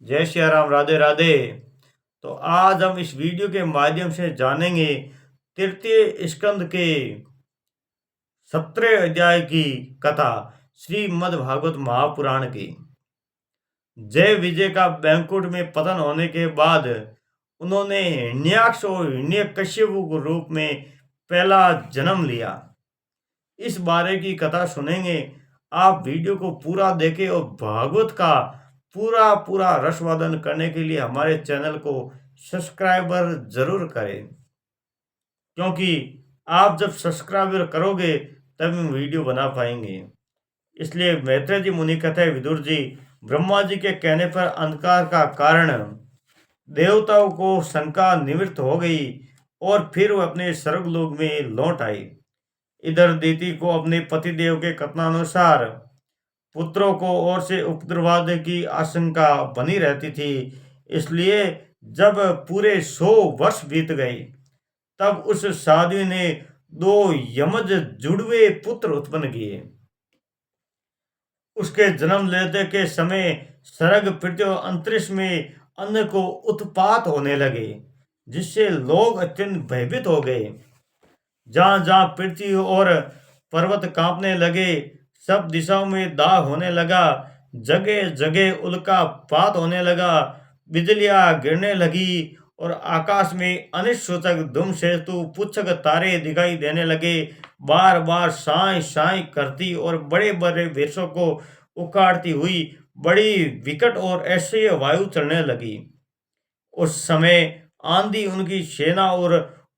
जय श्री राम, राधे राधे। तो आज हम इस वीडियो के माध्यम से जानेंगे तृतीय स्कंद के 17 अध्याय की कथा श्रीमद् भागवत महापुराण की। जय विजय का बैंकुट में पतन होने के बाद उन्होंने हिरण्याक्ष और हिरण्यकश्यपु के रूप में पहला जन्म लिया। इस बारे की कथा सुनेंगे। आप वीडियो को पूरा देखें और भागवत का पूरा पूरा रसवादन करने के लिए हमारे चैनल को सब्सक्राइबर जरूर करें, क्योंकि आप जब सब्सक्राइबर करोगे तब हम वीडियो बना पाएंगे। इसलिए मैत्रेय जी मुनि कहते हैं, विदुर जी, ब्रह्मा जी के कहने पर अंधकार का कारण देवताओं को शंका निवृत्त हो गई और फिर वो अपने स्वर्गलोक में लौट आई। इधर दीति को अपने पतिदेव के कथनानुसार पुत्रों को ओर से उपद्रवाद की आशंका बनी रहती थी। इसलिए जब पूरे 100 वर्ष बीत गए तब उस साध्वी ने 2 यमज जुड़वे पुत्र उत्पन्न किए। उसके जन्म लेते के समय स्वर्ग पृथ्वी और अंतरिक्ष में अन्न को उत्पात होने लगे, जिससे लोग अत्यंत भयभीत हो गए। जहां जहां पृथ्वी और पर्वत कांपने लगे, सब दिशाओं में दाह होने लगा, जगह जगह उल्कापात होने लगा, बिजलियां गिरने लगी और आकाश में अनिश्चूचक धूमकेतु पुच्छक तारे दिखाई देने लगे। बार बार साई साई करती और बड़े बड़े वृक्षों को उखाड़ती हुई बड़ी विकट और ऐसी वायु चलने लगी। उस समय आंधी उनकी सेना और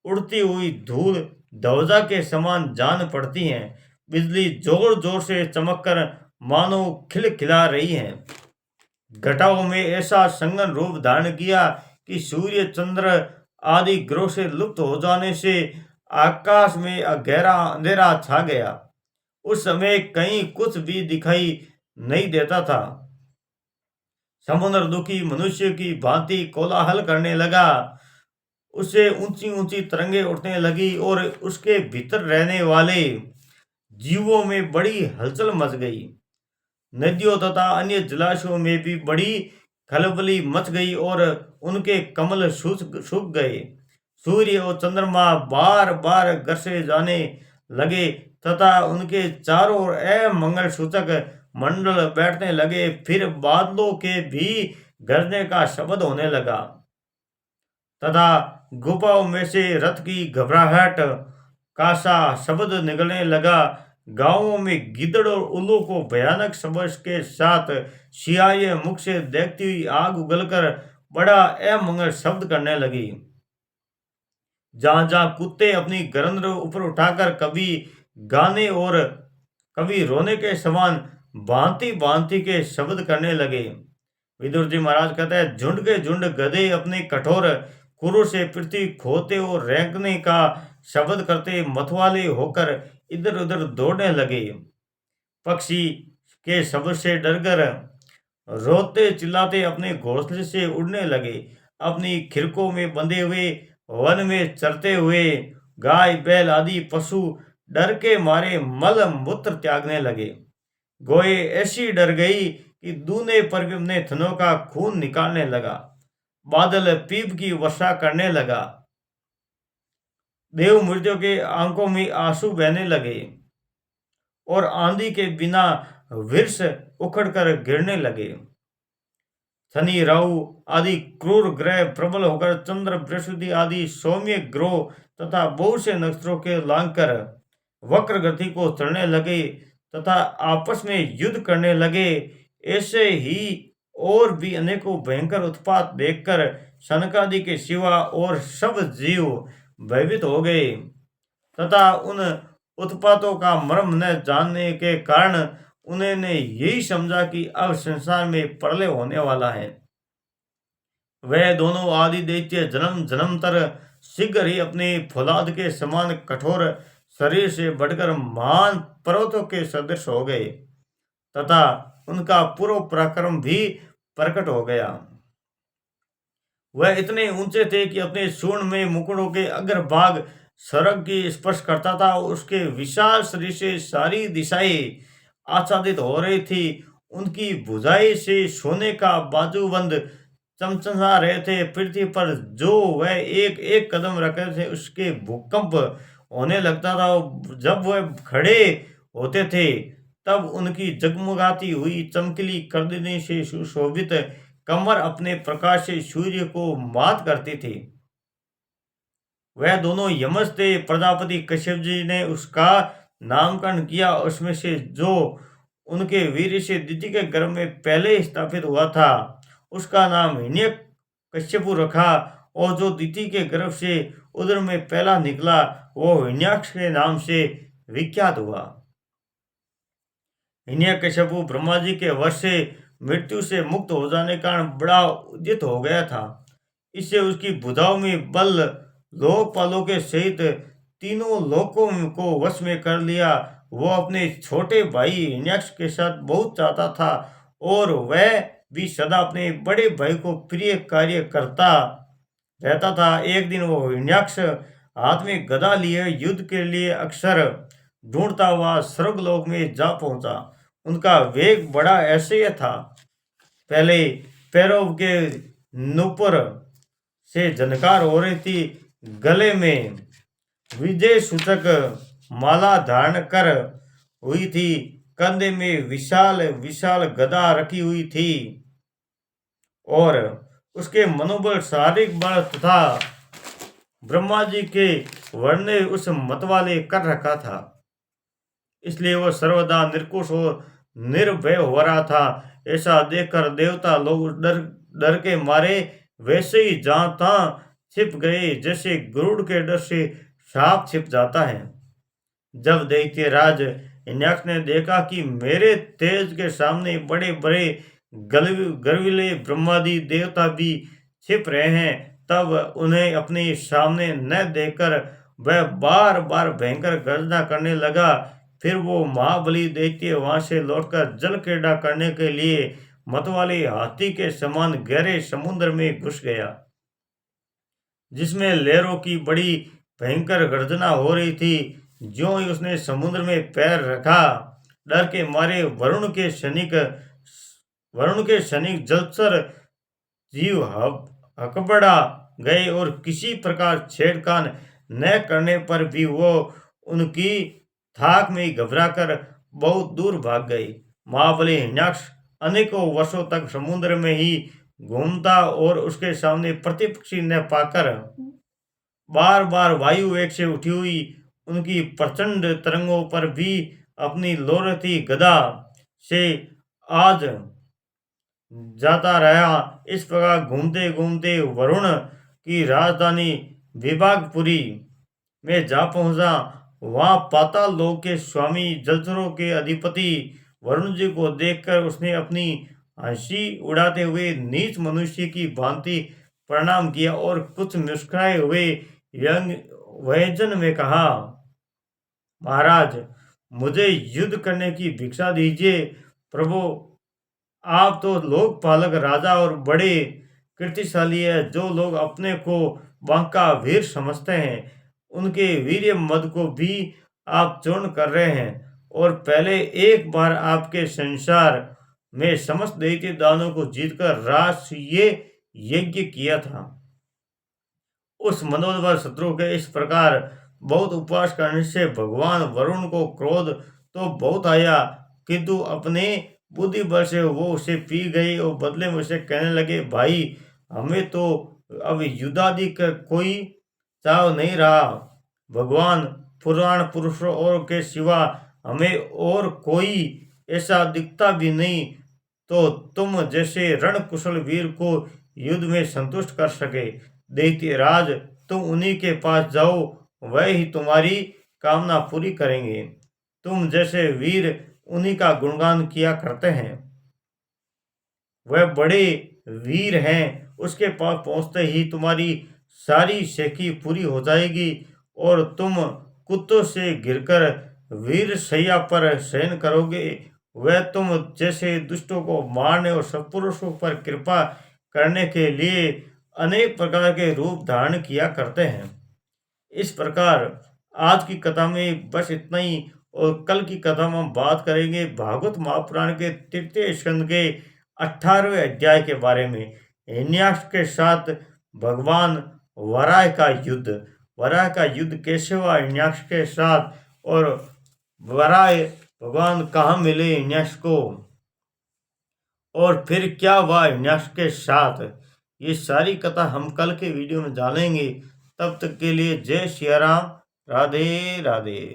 उड़ती हुई धूल ध्वजा के समान जान पड़ती हैं। बिजली जोर जोर से चमककर मानो खिलखिला रही है। घटाओं में ऐसा संगन रूप धारण किया कि सूर्य चंद्र आदि ग्रह से लुप्त हो जाने से आकाश में गहरा अंधेरा छा गया। उस समय कहीं कुछ भी दिखाई नहीं देता था। समुद्र दुखी मनुष्य की भांति कोलाहल करने लगा। उसे ऊंची ऊंची तरंगे उठने लगी और उसके भीतर रहने वाले जीवों में बड़ी हलचल मच गई। नदियों तथा अन्य जलाशयों में भी बड़ी खलबली मच गई और उनके कमल सूख गए। सूर्य और चंद्रमा बार बार गरसे जाने लगे तथा उनके चारों ओर अमंगल सूचक मंडल बैठने लगे। फिर बादलों के भी गरजने का शब्द होने लगा तथा गुफाओं में से रथ की घबराहट का सा शब्द निकलने लगा। गांवों में गिद्दड़ और उल्लू को भयानक शब्द के साथ सियाए मुख से देखती हुई आग उगलकर बड़ा अमंगल शब्द करने लगी। जहां जहां कुत्ते अपनी गर्दन ऊपर उठाकर कभी गाने और कभी रोने के समान भांति भांति के शब्द करने लगे। विदुर जी महाराज कहते हैं, झुंड के झुंड गधे अपने कठोर खुरों से पृथ्वी खोते और रेंकने का शब्द करते मतवाले होकर इधर उधर दौड़ने लगे। पक्षी के शब्द से डरकर रोते चिल्लाते अपने घोंसले से उड़ने लगे। अपनी खिड़कों में बंधे हुए वन में चरते हुए गाय बैल आदि पशु डर के मारे मल मूत्र त्यागने लगे। गोए ऐसी डर गई कि दूने पर भी अपने थनों का खून निकालने लगा। बादल पीप की वर्षा करने लगा। देव मृत्यु के आंखों में आंसू बहने लगे और आंधी के बिना वृक्ष उखड़कर गिरने लगे। शनि राहु आदि क्रूर ग्रह प्रबल होकर चंद्र बृहस्पति आदि सौम्य ग्रह तथा बहुत से नक्षत्रों के लांघकर वक्र गति को चढ़ने लगे तथा आपस में युद्ध करने लगे। ऐसे ही और भी अनेकों भयंकर उत्पात देखकर सनकादि के सिवा और सब जीव भयभीत हो गए तथा उन उत्पातों का मर्म न जानने के कारण उन्होंने यही समझा कि अब संसार में प्रलय होने वाला है। वह दोनों आदि दैत्य जन्म जन्मतर शीघ्र ही अपने फौलाद के समान कठोर शरीर से बढ़कर महान पर्वतों के सदृश हो गए तथा उनका पूर्व पराक्रम भी प्रकट हो गया। वह इतने ऊंचे थे कि अपने सूर्ण में मुकुटों के अग्रभाग स्वर्ग की स्पर्श करता था। उसके विशाल शरीर से सारी दिशाएं आच्छादित हो रही थी उनकी भुजाई से सोने का बाजूबंद चमचमा रहे थे। पृथ्वी पर जो वह एक एक कदम रखे थे उसके भूकंप होने लगता था। जब वह खड़े होते थे तब उनकी जगमगाती हुई चमकीली करदनी से सुशोभित कमर अपने प्रकाश से सूर्य को मात करती थी। वह दोनों यमज थे। प्रजापति कश्यप जी ने उसका नामकरण किया। उसमें से जो उनके वीर से दिति के गर्भ में पहले स्थापित हुआ था उसका नाम हिरण्यक कश्यपु रखा, और जो दिति के गर्भ से उदर में पहला निकला वो हिरण्याक्ष के नाम से विख्यात हुआ। हिरण्यकश्यपु ब्रह्मा जी के वश से मृत्यु से मुक्त हो जाने के कारण बड़ा उद्यत हो गया था। इससे उसकी भुजाओं में बल लोकपालों के सहित तीनों लोकों को वश में कर लिया। वो अपने छोटे भाई हिरण्याक्ष के साथ बहुत चाहता था और वह भी सदा अपने बड़े भाई को प्रिय कार्य करता रहता था। एक दिन वो हिरण्याक्ष हाथ में गदा लिए युद्ध के लिए अक्षर ढूंढता हुआ स्वर्गलोक में जा पहुंचा। उनका वेग बड़ा ऐसे था। पहले पैरों के नुपुर से झनकार हो रही थी। गले में विजय सूचक माला धारण कर हुई थी। कंधे में विशाल विशाल गदा रखी हुई थी और उसके मनोबल शारीरिक बल तथा ब्रह्मा जी के वर्ण उस मतवाले कर रखा था। इसलिए वह सर्वदा निर्कुश और निर्भय हो रहा था। ऐसा देखकर देवता लोग डर डर के मारे वैसे ही जहां तहां छिप गए, जैसे गरुड़ के डर से सांप छिप जाता है। जब दैत्यराज हिरण्याक्ष ने देखा कि मेरे तेज के सामने बड़े बड़े गर्विले ब्रह्मादि देवता भी छिप रहे हैं, तब उन्हें अपने सामने न देखकर वह बार बार भयंकर गर्जना करने लगा। फिर वो महाबली दैत्य वहां से लौटकर जल क्रीड़ा करने के लिए मतवाले हाथी के समान गहरे समुद्र में घुस गया, जिसमें लहरों की बड़ी भयंकर गर्जना हो रही थी। ज्यों ही उसने समुद्र में पैर रखा, डर के मारे वरुण के सैनिक जलचर जीव हकबड़ा गए और किसी प्रकार छेड़खान न करने पर भी वो उनकी थाक में घबराकर बहुत दूर भाग गए। महाबली हिरण्याक्ष अनेकों वर्षों तक समुद्र में ही घूमता और उसके सामने प्रतिपक्षी न पाकर बार बार वायु वेग से उठी हुई उनकी प्रचंड तरंगों पर भी अपनी लोरती गदा से आज जाता रहा। इस प्रकार घूमते घूमते वरुण की राजधानी विभागपुरी में जा पहुंचा। वहां पाताल लोक के स्वामी जलचरों के अधिपति वरुण जी को देखकर उसने अपनी हंसी उड़ाते हुए नीच मनुष्य की भांति प्रणाम किया और कुछ मुस्कुराए हुए व्यंजन में कहा, महाराज, मुझे युद्ध करने की भिक्षा दीजिए। प्रभु, आप तो लोकपालक राजा और बड़े कीर्तिशाली है। जो लोग अपने को बांका वीर समझते हैं उनके वीर्य मद को भी आप चूर्ण कर रहे हैं। और पहले एक बार आपके संसार में समस्त दैत्य दानों को जीतकर राष्ट्रीय यज्ञ किया था। उस मनोबल शत्रु के इस प्रकार बहुत उपवास करने से भगवान वरुण को क्रोध तो बहुत आया, किंतु अपने बुद्धि बल से वो उसे पी गई और बदले में उसे कहने लगे, भाई, हमें तो अब युद्धादि का कोई चाव नहीं रहा। भगवान पुराण पुरुषों और के सिवा हमें और कोई ऐसा दिखता भी नहीं तो तुम जैसे रण कुशल वीर को युद्ध में संतुष्ट कर सके। दैत्यराज, तुम उन्हीं के पास जाओ, वह ही तुम्हारी कामना पूरी करेंगे। तुम जैसे वीर उन्हीं का गुणगान किया करते हैं। वह बड़े वीर हैं, उसके पास पहुंचते ही तुम्हारी सारी शेखी पूरी हो जाएगी और तुम कुत्तों से घिरकर वीर शैया पर शयन करोगे। वह तुम जैसे दुष्टों को मारने और सत्पुरुषों पर कृपा करने के लिए अनेक प्रकार के रूप धारण किया करते हैं। इस प्रकार आज की कथा में बस इतना ही। और कल की कथा में हम बात करेंगे भागवत महापुराण के तृतीय स्कंद के 18वें अध्याय के बारे में। हिरण्याक्ष के साथ भगवान वराह का युद्ध। वराह का युद्ध कैसे हुआ हिरण्याक्ष के साथ, और वराह भगवान कहाँ मिले हिरण्याक्ष को, और फिर क्या हुआ हिरण्याक्ष के साथ, ये सारी कथा हम कल के वीडियो में जानेंगे। तब तक के लिए जय सिया राम, राधे राधे।